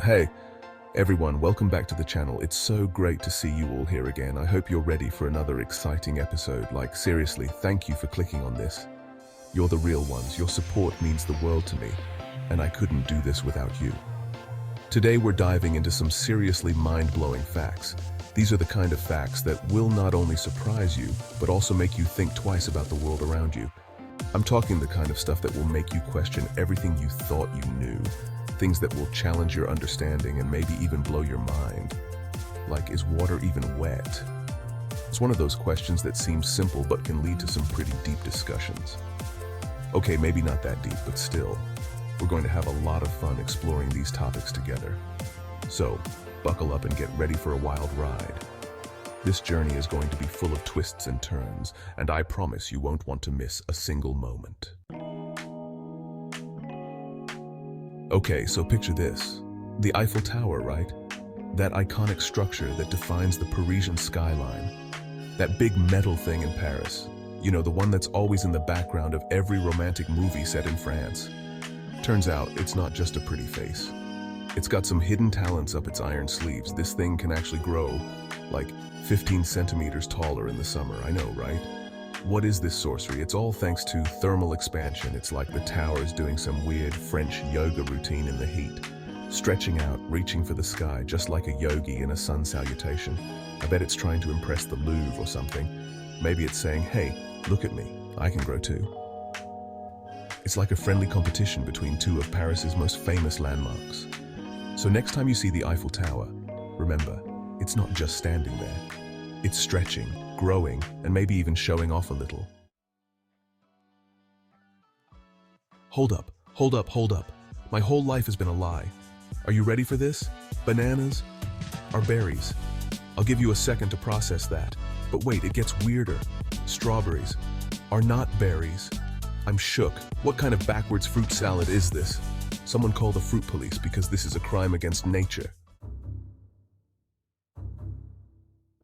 Hey, everyone, welcome back to the channel. It's so great to see you all here again. I hope you're ready for another exciting episode. Like, seriously, thank you for clicking on this. You're the real ones. Your support means the world to me, and I couldn't do this without you. Today, we're diving into some seriously mind-blowing facts. These are the kind of facts that will not only surprise you, but also make you think twice about the world around you. I'm talking the kind of stuff that will make you question everything you thought you knew. Things that will challenge your understanding and maybe even blow your mind. Like, is water even wet? It's one of those questions that seems simple but can lead to some pretty deep discussions. Okay, maybe not that deep, but still, we're going to have a lot of fun exploring these topics together. So, buckle up and get ready for a wild ride. This journey is going to be full of twists and turns, and I promise you won't want to miss a single moment. Okay, so picture this. The Eiffel Tower, right? That iconic structure that defines the Parisian skyline. That big metal thing in Paris. You know, the one that's always in the background of every romantic movie set in France. Turns out, it's not just a pretty face. It's got some hidden talents up its iron sleeves. This thing can actually grow like 15 centimeters taller in the summer, I know, right? What is this sorcery? It's all thanks to thermal expansion. It's like the tower is doing some weird French yoga routine in the heat. Stretching out, reaching for the sky, just like a yogi in a sun salutation. I bet it's trying to impress the Louvre or something. Maybe it's saying, hey, look at me, I can grow too. It's like a friendly competition between two of Paris's most famous landmarks. So next time you see the Eiffel Tower, remember, it's not just standing there. It's stretching, growing, and maybe even showing off a little. Hold up, hold up, hold up. My whole life has been a lie. Are you ready for this? Bananas are berries. I'll give you a second to process that. But wait, it gets weirder. Strawberries are not berries. I'm shook. What kind of backwards fruit salad is this? Someone call the fruit police because this is a crime against nature.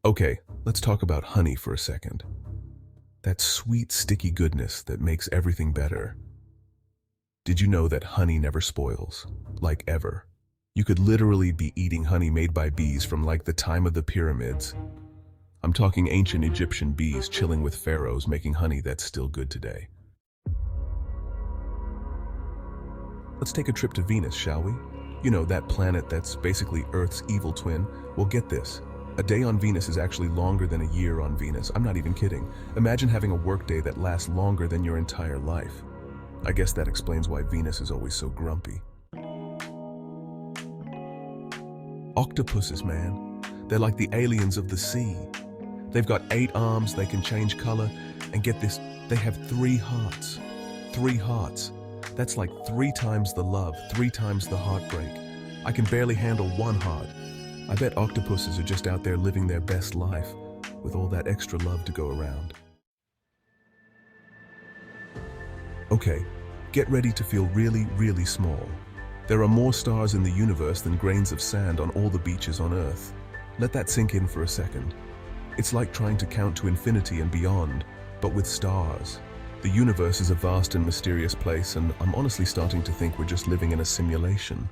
Okay, let's talk about honey for a second. That sweet, sticky goodness that makes everything better. Did you know that honey never spoils? Like ever. You could literally be eating honey made by bees from like the time of the pyramids. I'm talking ancient Egyptian bees chilling with pharaohs making honey that's still good today. Let's take a trip to Venus, shall we? You know, that planet that's basically Earth's evil twin. Well, get this. A day on Venus is actually longer than a year on Venus. I'm not even kidding. Imagine having a workday that lasts longer than your entire life. I guess that explains why Venus is always so grumpy. Octopuses, man. They're like the aliens of the sea. They've got 8 arms, they can change color, and get this, they have 3 hearts. 3 hearts. That's like 3 times the love, 3 times the heartbreak. I can barely handle 1 heart. I bet octopuses are just out there living their best life with all that extra love to go around. Okay, get ready to feel really, really small. There are more stars in the universe than grains of sand on all the beaches on Earth. Let that sink in for a second. It's like trying to count to infinity and beyond, but with stars. The universe is a vast and mysterious place, and I'm honestly starting to think we're just living in a simulation.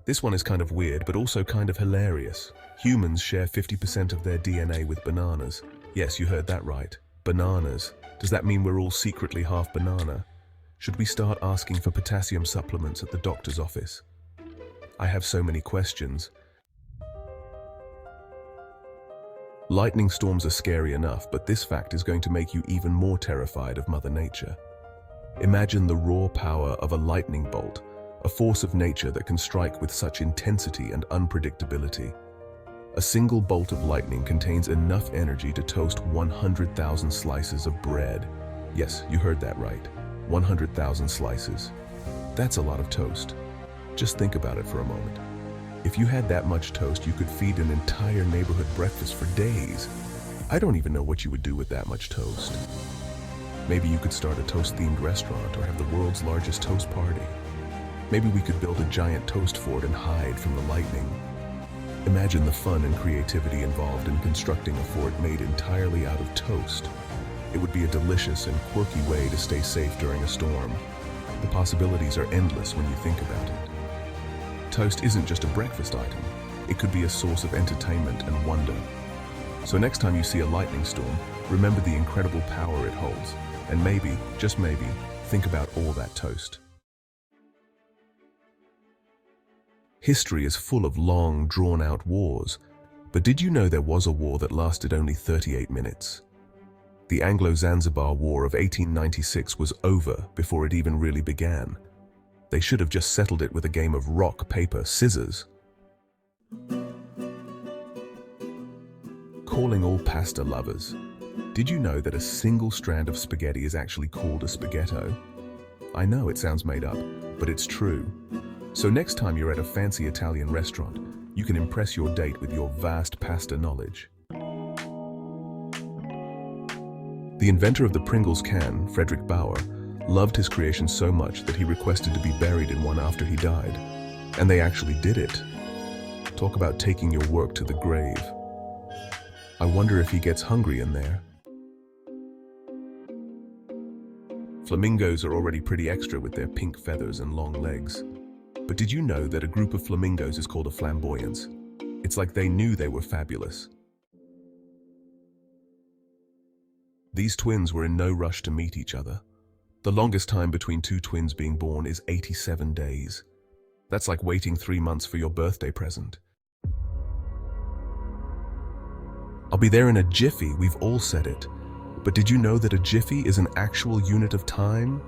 This one is kind of weird, but also kind of hilarious. Humans share 50% of their DNA with bananas. Yes, you heard that right. Bananas. Does that mean we're all secretly half banana? Should we start asking for potassium supplements at the doctor's office? I have so many questions. Lightning storms are scary enough, but this fact is going to make you even more terrified of Mother Nature. Imagine the raw power of a lightning bolt, a force of nature that can strike with such intensity and unpredictability. A single bolt of lightning contains enough energy to toast 100,000 slices of bread. Yes, you heard that right. 100,000 slices. That's a lot of toast. Just think about it for a moment. If you had that much toast, you could feed an entire neighborhood breakfast for days. I don't even know what you would do with that much toast. Maybe you could start a toast-themed restaurant or have the world's largest toast party. Maybe we could build a giant toast fort and hide from the lightning. Imagine the fun and creativity involved in constructing a fort made entirely out of toast. It would be a delicious and quirky way to stay safe during a storm. The possibilities are endless when you think about it. Toast isn't just a breakfast item. It could be a source of entertainment and wonder. So next time you see a lightning storm, remember the incredible power it holds. And maybe, just maybe, think about all that toast. History is full of long, drawn-out wars. But did you know there was a war that lasted only 38 minutes? The Anglo-Zanzibar War of 1896 was over before it even really began. They should have just settled it with a game of rock, paper, scissors. Calling all pasta lovers. Did you know that a single strand of spaghetti is actually called a spaghetto? I know it sounds made up, but it's true. So next time you're at a fancy Italian restaurant, you can impress your date with your vast pasta knowledge. The inventor of the Pringles can, Frederick Bauer, loved his creation so much that he requested to be buried in one after he died. And they actually did it. Talk about taking your work to the grave. I wonder if he gets hungry in there. Flamingos are already pretty extra with their pink feathers and long legs. But did you know that a group of flamingos is called a flamboyance? It's like they knew they were fabulous. These twins were in no rush to meet each other. The longest time between two twins being born is 87 days. That's like waiting 3 months for your birthday present. I'll be there in a jiffy, we've all said it. But did you know that a jiffy is an actual unit of time?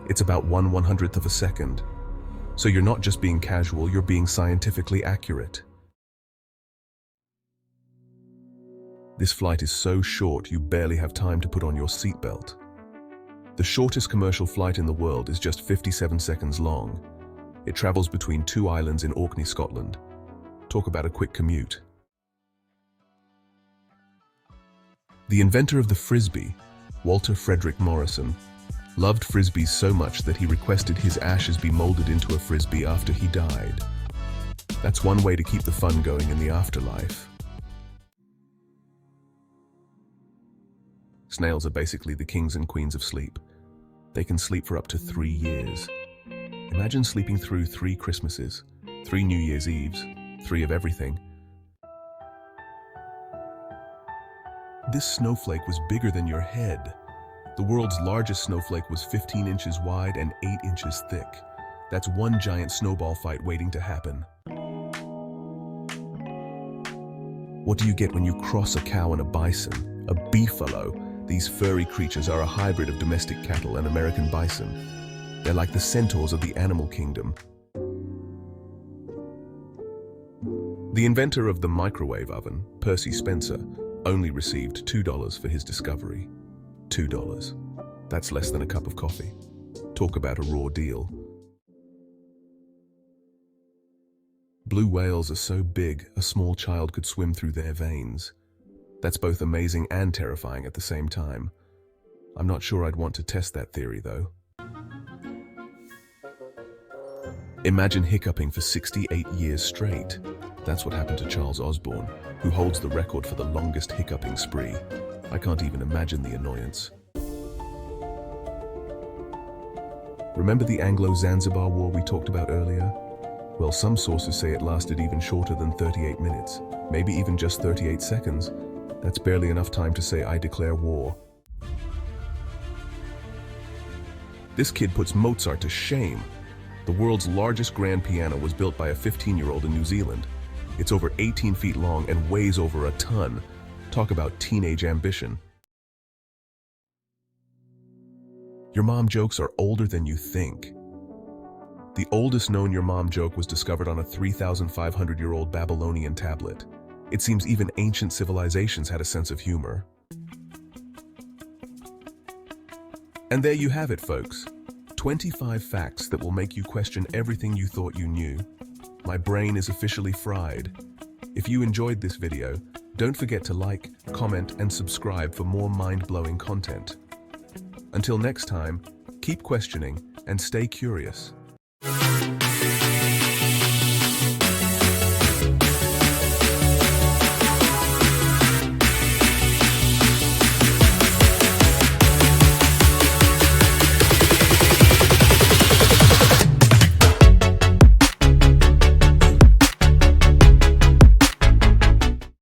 It's about 1/100th of a second. So you're not just being casual, you're being scientifically accurate. This flight is so short you barely have time to put on your seatbelt. The shortest commercial flight in the world is just 57 seconds long. It travels between 2 islands in Orkney, Scotland. Talk about a quick commute. The inventor of the Frisbee, Walter Frederick Morrison, loved Frisbees so much that he requested his ashes be molded into a Frisbee after he died. That's one way to keep the fun going in the afterlife. Snails are basically the kings and queens of sleep. They can sleep for up to 3 years. Imagine sleeping through 3 Christmases, 3 New Year's Eves, 3 of everything. This snowflake was bigger than your head. The world's largest snowflake was 15 inches wide and 8 inches thick. That's one giant snowball fight waiting to happen. What do you get when you cross a cow and a bison? A beefalo. These furry creatures are a hybrid of domestic cattle and American bison. They're like the centaurs of the animal kingdom. The inventor of the microwave oven, Percy Spencer, only received $2 for his discovery. $2. That's less than a cup of coffee. Talk about a raw deal. Blue whales are so big, a small child could swim through their veins. That's both amazing and terrifying at the same time. I'm not sure I'd want to test that theory, though. Imagine hiccuping for 68 years straight. That's what happened to Charles Osborne, who holds the record for the longest hiccuping spree. I can't even imagine the annoyance. Remember the Anglo-Zanzibar War we talked about earlier? Well, some sources say it lasted even shorter than 38 minutes, maybe even just 38 seconds. That's barely enough time to say, "I declare war." This kid puts Mozart to shame. The world's largest grand piano was built by a 15-year-old in New Zealand. It's over 18 feet long and weighs over a ton. Talk about teenage ambition. Your mom jokes are older than you think. The oldest known your mom joke was discovered on a 3,500-year-old Babylonian tablet. It seems even ancient civilizations had a sense of humor. And there you have it, folks. 25 facts that will make you question everything you thought you knew. My brain is officially fried. If you enjoyed this video, don't forget to like, comment, and subscribe for more mind-blowing content. Until next time, keep questioning and stay curious.